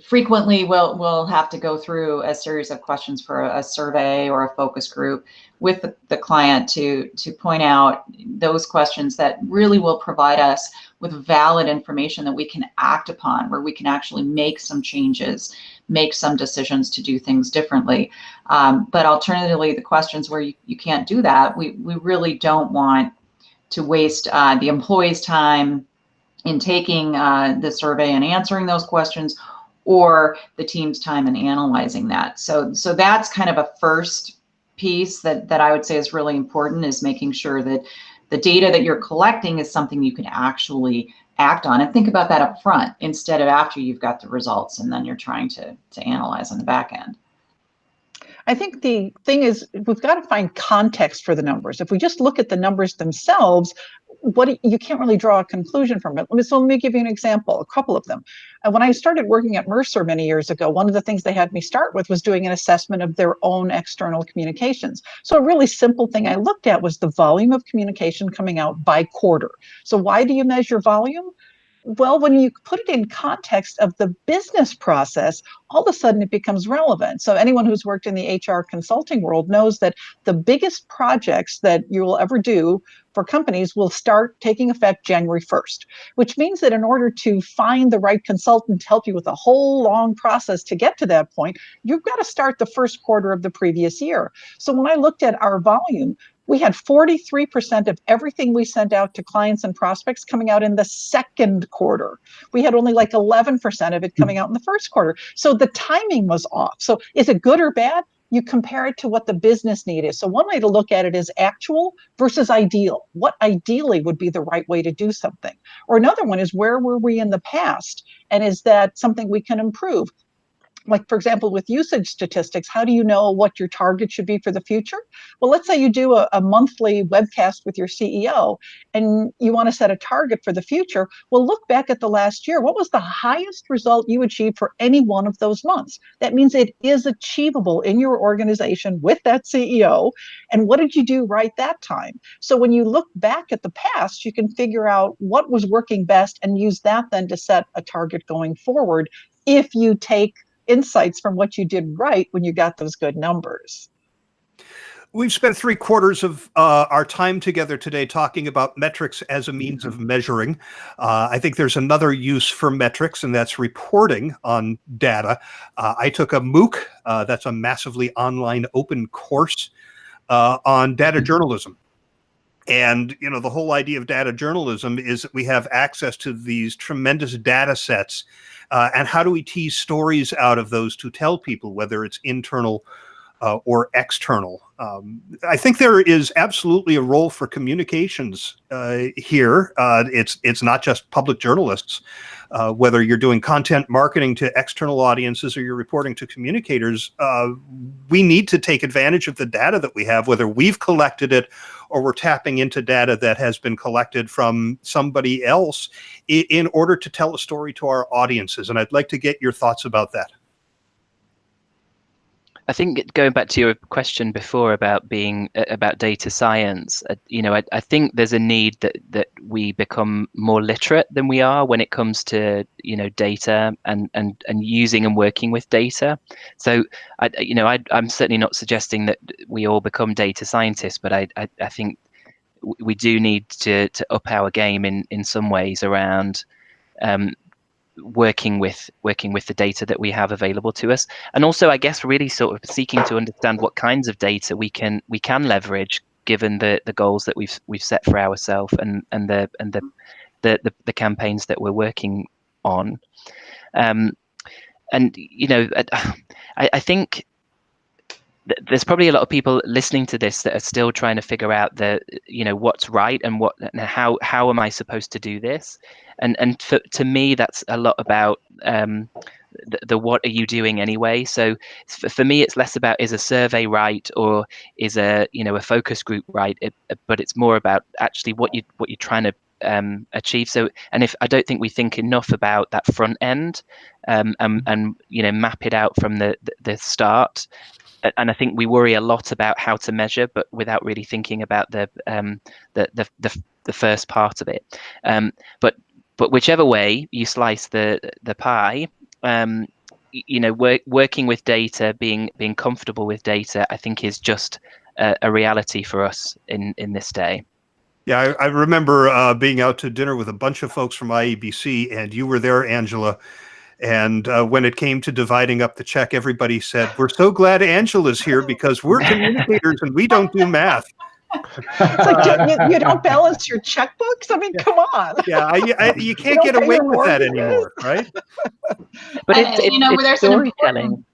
frequently we'll have to go through a series of questions for a survey or a focus group with the client to point out those questions that really will provide us with valid information that we can act upon, where we can actually make some changes, make some decisions to do things differently. But alternatively, the questions where you can't do that, we really don't want to waste the employee's time in taking the survey and answering those questions, or the team's time in analyzing that. So that's kind of a first piece that I would say is really important, is making sure that the data that you're collecting is something you can actually act on, and think about that up front instead of after you've got the results and then you're trying to analyze on the back end. I think the thing is, we've got to find context for the numbers. If we just look at the numbers themselves, you can't really draw a conclusion from it. So let me give you an example, a couple of them. When I started working at Mercer many years ago, one of the things they had me start with was doing an assessment of their own external communications. So a really simple thing I looked at was the volume of communication coming out by quarter. So why do you measure volume? Well, when you put it in context of the business process, all of a sudden it becomes relevant. So anyone who's worked in the HR consulting world knows that the biggest projects that you will ever do for companies will start taking effect January 1st, which means that in order to find the right consultant to help you with a whole long process to get to that point, you've got to start the first quarter of the previous year. So when I looked at our volume, we had 43% of everything we sent out to clients and prospects coming out in the second quarter. We had only like 11% of it coming out in the first quarter. So the timing was off. So is it good or bad? You compare it to what the business need is. So one way to look at it is actual versus ideal. What ideally would be the right way to do something? Or another one is, where were we in the past? And is that something we can improve? Like, for example, with usage statistics, how do you know what your target should be for the future? Well, let's say you do a monthly webcast with your CEO and you want to set a target for the future. Well, look back at the last year. What was the highest result you achieved for any one of those months? That means it is achievable in your organization with that CEO. And what did you do right that time? So when you look back at the past, you can figure out what was working best and use that then to set a target going forward, if you take insights from what you did right when you got those good numbers. We've spent 3/4 of our time together today talking about metrics as a means of measuring. I think there's another use for metrics, and that's reporting on data. I took a MOOC, that's a massively online open course on data journalism. And, the whole idea of data journalism is that we have access to these tremendous data sets. And how do we tease stories out of those to tell people, whether it's internal or external? I think there is absolutely a role for communications here. It's not just public journalists. Whether you're doing content marketing to external audiences or you're reporting to communicators, we need to take advantage of the data that we have, whether we've collected it or we're tapping into data that has been collected from somebody else in order to tell a story to our audiences. And I'd like to get your thoughts about that. I think going back to your question before about being about data science, I think there's a need that we become more literate than we are when it comes to data and using and working with data. So I'm certainly not suggesting that we all become data scientists, but I think we do need to up our game in some ways around working with the data that we have available to us, and also I guess really sort of seeking to understand what kinds of data we can leverage given the goals that we've set for ourselves and the campaigns that we're working on. I think there's probably a lot of people listening to this that are still trying to figure out what's right and how am I supposed to do this, and to me that's a lot about the what are you doing anyway. So for me it's less about is a survey right or is a focus group right, but it's more about actually what you're trying to achieve. So, and if I don't think we think enough about that front end and map it out from the start. And I think we worry a lot about how to measure, but without really thinking about the first part of it. But whichever way you slice the pie, working with data, being comfortable with data, I think is just a reality for us in this day. Yeah, I remember being out to dinner with a bunch of folks from IEBC, and you were there, Angela. And when it came to dividing up the check, everybody said, "We're so glad Angela's here because we're communicators and we don't do math." It's like, you don't balance your checkbooks? I mean, come on. Yeah, you can't get away with that anymore, right? But it's storytelling.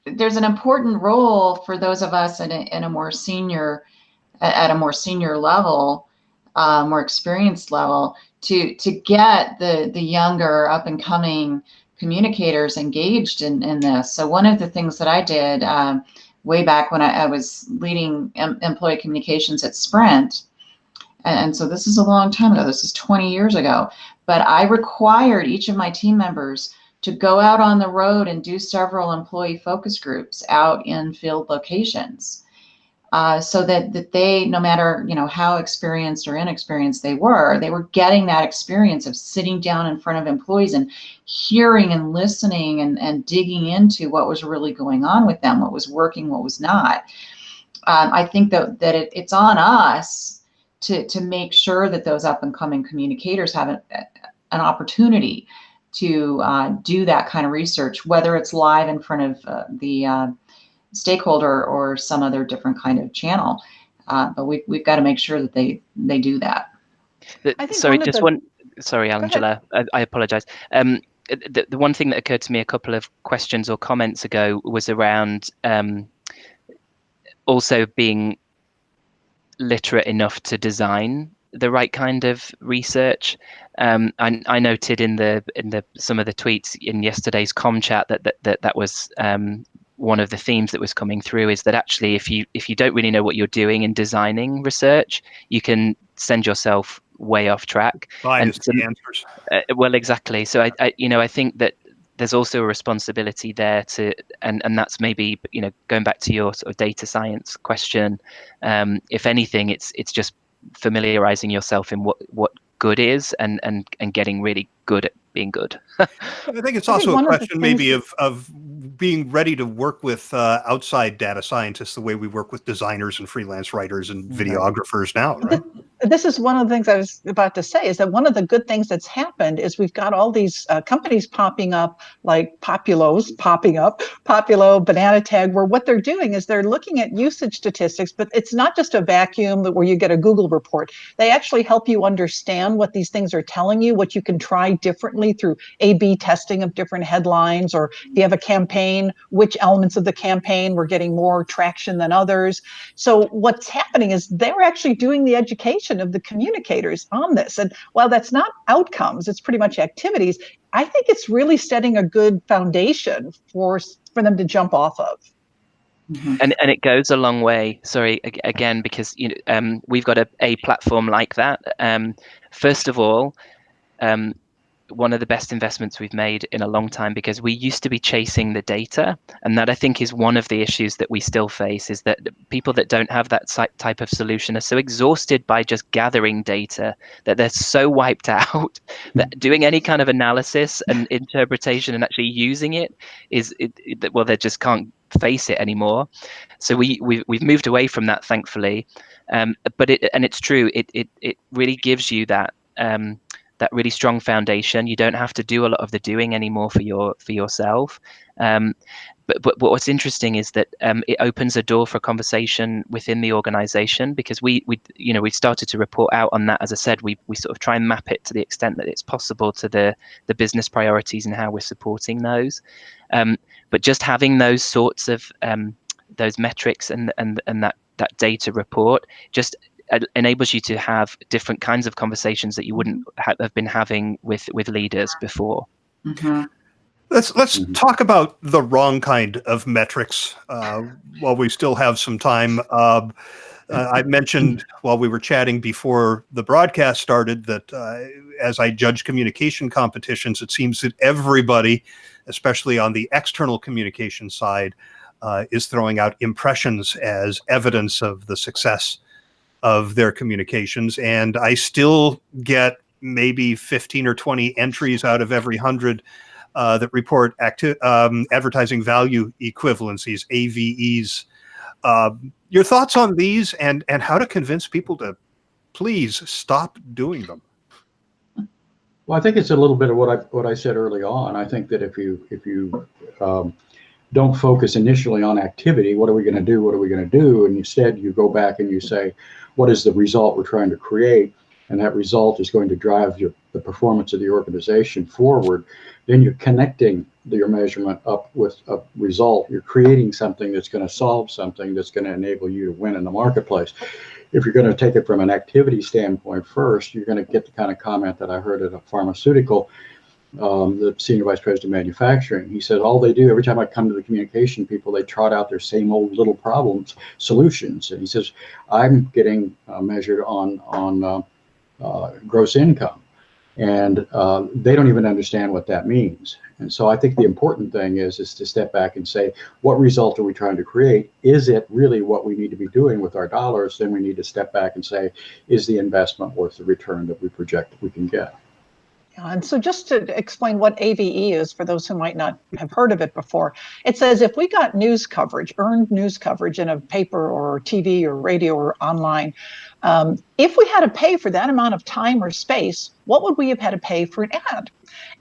There's an important role for those of us at a more senior level, more experienced level, to get the younger up and coming communicators engaged in this. So one of the things that I did way back when I was leading employee communications at Sprint, and so this is a long time ago, this is 20 years ago, but I required each of my team members to go out on the road and do several employee focus groups out in field locations. So that they, no matter how experienced or inexperienced they were getting that experience of sitting down in front of employees and hearing and listening and digging into what was really going on with them, what was working, what was not. I think that it's on us to make sure that those up and coming communicators have an opportunity to do that kind of research, whether it's live in front of the stakeholder or some other different kind of channel, but we've got to make sure that they do that. Sorry, Angela, I apologize. The one thing that occurred to me a couple of questions or comments ago was around also being literate enough to design the right kind of research. I noted in the some of the tweets in yesterday's comm chat that was one of the themes that was coming through, is that actually if you don't really know what you're doing in designing research, you can send yourself way off track. Biased answers. Well, exactly. So I think that there's also a responsibility there and that's maybe going back to your sort of data science question. If anything, it's just familiarizing yourself in what good is and getting really good at being good. I think it's also a question maybe of being ready to work with outside data scientists the way we work with designers and freelance writers and videographers now, right? This is one of the things I was about to say, is that one of the good things that's happened is we've got all these companies popping up, like Populo, Banana Tag, where what they're doing is they're looking at usage statistics, but it's not just a vacuum where you get a Google report. They actually help you understand what these things are telling you, what you can try differently through A/B testing of different headlines, or if you have a campaign, which elements of the campaign were getting more traction than others. So what's happening is they're actually doing the education of the communicators on this. And while that's not outcomes, it's pretty much activities, I think it's really setting a good foundation for them to jump off of. And it goes a long way. Sorry, again, because we've got a platform like that. First of all, one of the best investments we've made in a long time, because we used to be chasing the data, and that I think is one of the issues that we still face, is that people that don't have that type of solution are so exhausted by just gathering data that they're so wiped out that doing any kind of analysis and interpretation and actually using it well, they just can't face it anymore. So we've moved away from that, thankfully. But it's true, it really gives you that that really strong foundation. You don't have to do a lot of the doing anymore for yourself. But what's interesting is that it opens a door for conversation within the organization, because we started to report out on that. As I said, we sort of try and map it to the extent that it's possible to the business priorities and how we're supporting those. But just having those sorts of those metrics and that data report just enables you to have different kinds of conversations that you wouldn't have been having with leaders before. Mm-hmm. Let's talk about the wrong kind of metrics while we still have some time. I mentioned while we were chatting before the broadcast started that as I judge communication competitions, it seems that everybody, especially on the external communication side, is throwing out impressions as evidence of the success of their communications. And I still get maybe 15 or 20 entries out of every 100 that report advertising value equivalencies, AVEs. Your thoughts on these and how to convince people to please stop doing them? Well, I think it's a little bit of what I said early on. I think that if you don't focus initially on activity, what are we going to do? What are we going to do? And instead you go back and you say, what is the result we're trying to create? And that result is going to drive the performance of the organization forward. Then you're connecting your measurement up with a result. You're creating something that's going to solve something that's going to enable you to win in the marketplace. If you're going to take it from an activity standpoint first, you're going to get the kind of comment that I heard at a pharmaceutical, the senior vice president of manufacturing. He said, all they do every time I come to the communication people, they trot out their same old little problems, solutions. And he says, I'm getting measured on gross income. And they don't even understand what that means. And so I think the important thing is to step back and say, what result are we trying to create? Is it really what we need to be doing with our dollars? Then we need to step back and say, is the investment worth the return that we project that we can get? And so just to explain what AVE is for those who might not have heard of it before, it says if we got news coverage, earned news coverage in a paper or TV or radio or online, if we had to pay for that amount of time or space, what would we have had to pay for an ad?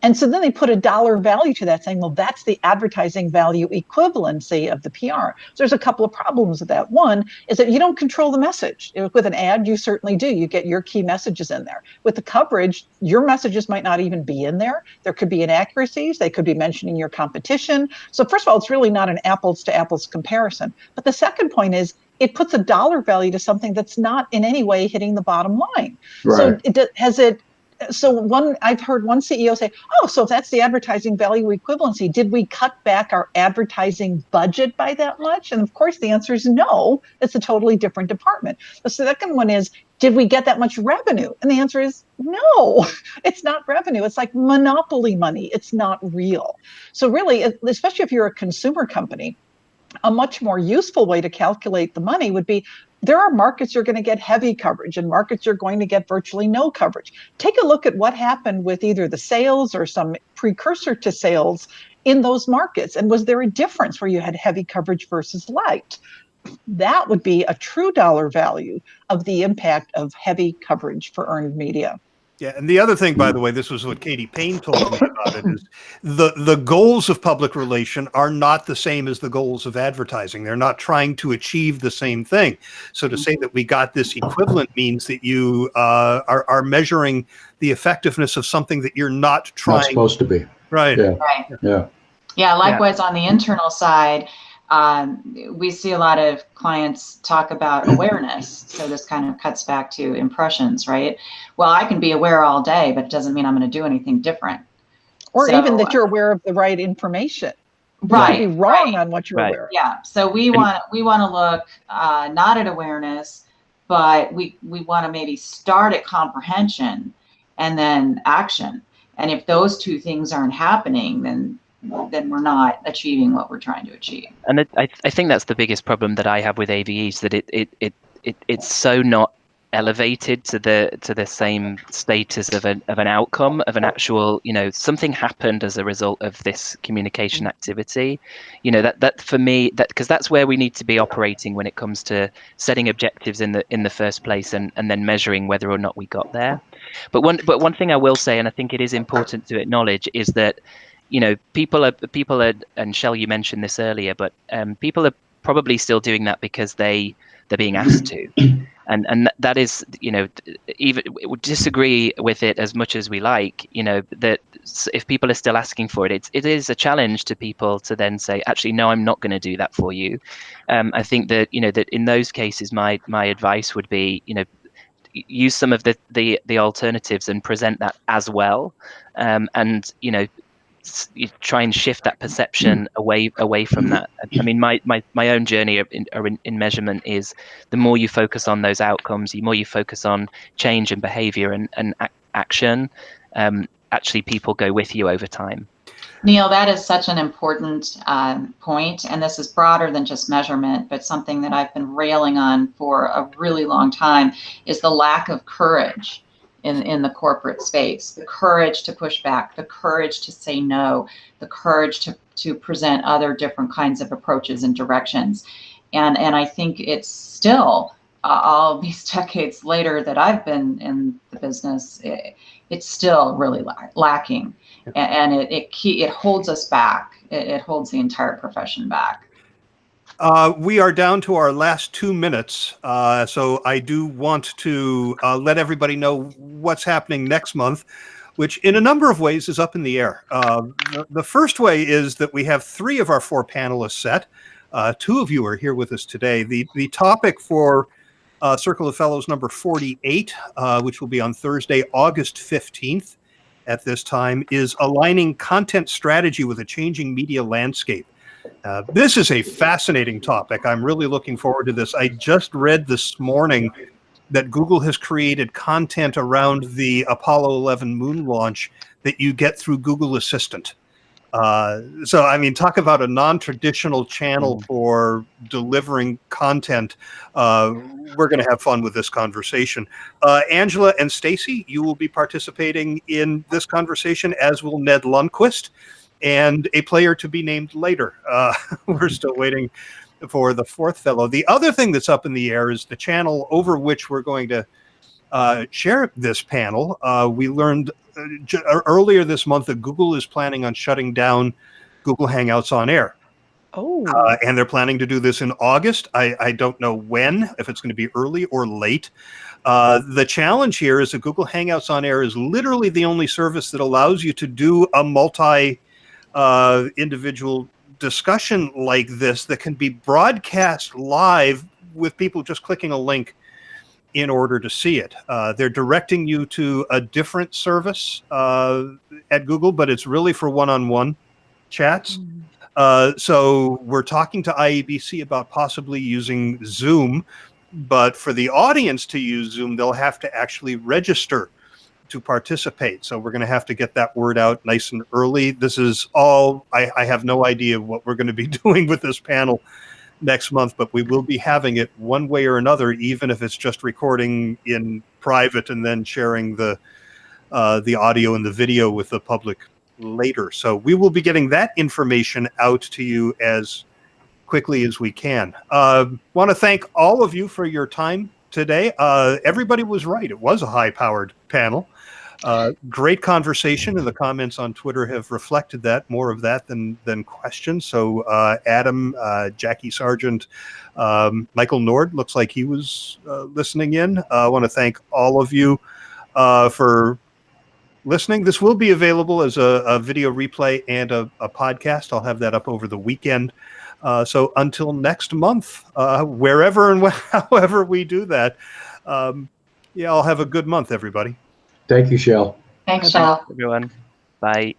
And so then they put a dollar value to that, saying, well, that's the advertising value equivalency of the PR. So there's a couple of problems with that. One is that you don't control the message. With an ad, you certainly do. You get your key messages in there. With the coverage, your messages might not even be in there. There could be inaccuracies. They could be mentioning your competition. So first of all, it's really not an apples to apples comparison. But the second point is, it puts a dollar value to something that's not in any way hitting the bottom line. Right. So I've heard one CEO say, oh, so if that's the advertising value equivalency, did we cut back our advertising budget by that much? And of course, the answer is no. It's a totally different department. The second one is, did we get that much revenue? And the answer is no, it's not revenue. It's like monopoly money. It's not real. So really, especially if you're a consumer company, a much more useful way to calculate the money would be, There are markets you're going to get heavy coverage and markets you're going to get virtually no coverage. Take a look at what happened with either the sales or some precursor to sales in those markets. And was there a difference where you had heavy coverage versus light? That would be a true dollar value of the impact of heavy coverage for earned media. Yeah, and the other thing, by the way, this was what Katie Payne told me about it, is the goals of public relation are not the same as the goals of advertising. They're not trying to achieve the same thing. So to say that we got this equivalent means that you are measuring the effectiveness of something that you're not trying. Not supposed to be. Right. Yeah. Right. Yeah. Yeah. Likewise, on the internal side, we see a lot of clients talk about awareness. So this kind of cuts back to impressions, right? Well, I can be aware all day, but it doesn't mean I'm going to do anything different. Or So, even that you're aware of the right information. right, You could be wrong on what you're Right. aware of. Yeah. So we want to look not at awareness, but we want to maybe start at comprehension and then action. And if those two things aren't happening, then we're not achieving what we're trying to achieve. And I think that's the biggest problem that I have with AVEs, that it's so not elevated to the same status of an outcome, of an actual, something happened as a result of this communication activity. That for me, because that's where we need to be operating when it comes to setting objectives in the first place, and then measuring whether or not we got there. But one thing I will say, and I think it is important to acknowledge, is that people are, and Shell, you mentioned this earlier, but people are probably still doing that because they're being asked to, and that is, even we disagree with it as much as we like, that if people are still asking for it, it is a challenge to people to then say, actually, no, I'm not going to do that for you. I think that that in those cases, my advice would be, use some of the alternatives and present that as well, and you try and shift that perception away from that. I mean, my own journey in measurement is, the more you focus on those outcomes, the more you focus on change and behavior and action, actually people go with you over time. Neil, that is such an important point, and this is broader than just measurement, but something that I've been railing on for a really long time, is the lack of courage in the corporate space, the courage to push back, the courage to say no, the courage to present other different kinds of approaches and directions. And I think it's still, all these decades later that I've been in the business, it's still really lacking. And it holds us back. It holds the entire profession back. We are down to our last 2 minutes, so I do want to let everybody know what's happening next month, which in a number of ways is up in the air. The first way is that we have 3 of our 4 panelists set. 2 of you are here with us today. The topic for Circle of Fellows number 48, which will be on Thursday, August 15th at this time, is aligning content strategy with a changing media landscape. This is a fascinating topic. I'm really looking forward to this. I just read this morning that Google has created content around the Apollo 11 moon launch that you get through Google Assistant. So, I mean, talk about a non-traditional channel for delivering content. We're going to have fun with this conversation. Angela and Stacy, you will be participating in this conversation, as will Ned Lundquist, and a player to be named later. We're still waiting for the 4th fellow. The other thing that's up in the air is the channel over which we're going to share this panel. We learned earlier this month that Google is planning on shutting down Google Hangouts on Air. Oh. And they're planning to do this in August. I don't know when, if it's going to be early or late. The challenge here is that Google Hangouts on Air is literally the only service that allows you to do a multi-individual discussion like this that can be broadcast live with people just clicking a link in order to see it. They're directing you to a different service at Google, but it's really for one-on-one chats. So we're talking to IABC about possibly using Zoom, but for the audience to use Zoom, they'll have to actually register to participate. So we're going to have to get that word out nice and early. This is all, I have no idea what we're going to be doing with this panel next month, but we will be having it one way or another, even if it's just recording in private and then sharing the audio and the video with the public later. So we will be getting that information out to you as quickly as we can. Want to thank all of you for your time today. Everybody was right. It was a high-powered panel. Great conversation, and the comments on Twitter have reflected that, more of that than questions. So Adam, Jackie Sargent, Michael Nord, looks like he was listening in. I want to thank all of you for listening. This will be available as a video replay and a podcast. I'll have that up over the weekend. So until next month, wherever and however we do that, I'll have a good month, everybody. Thank you, Shell. Thanks, Shell. Everyone. Bye.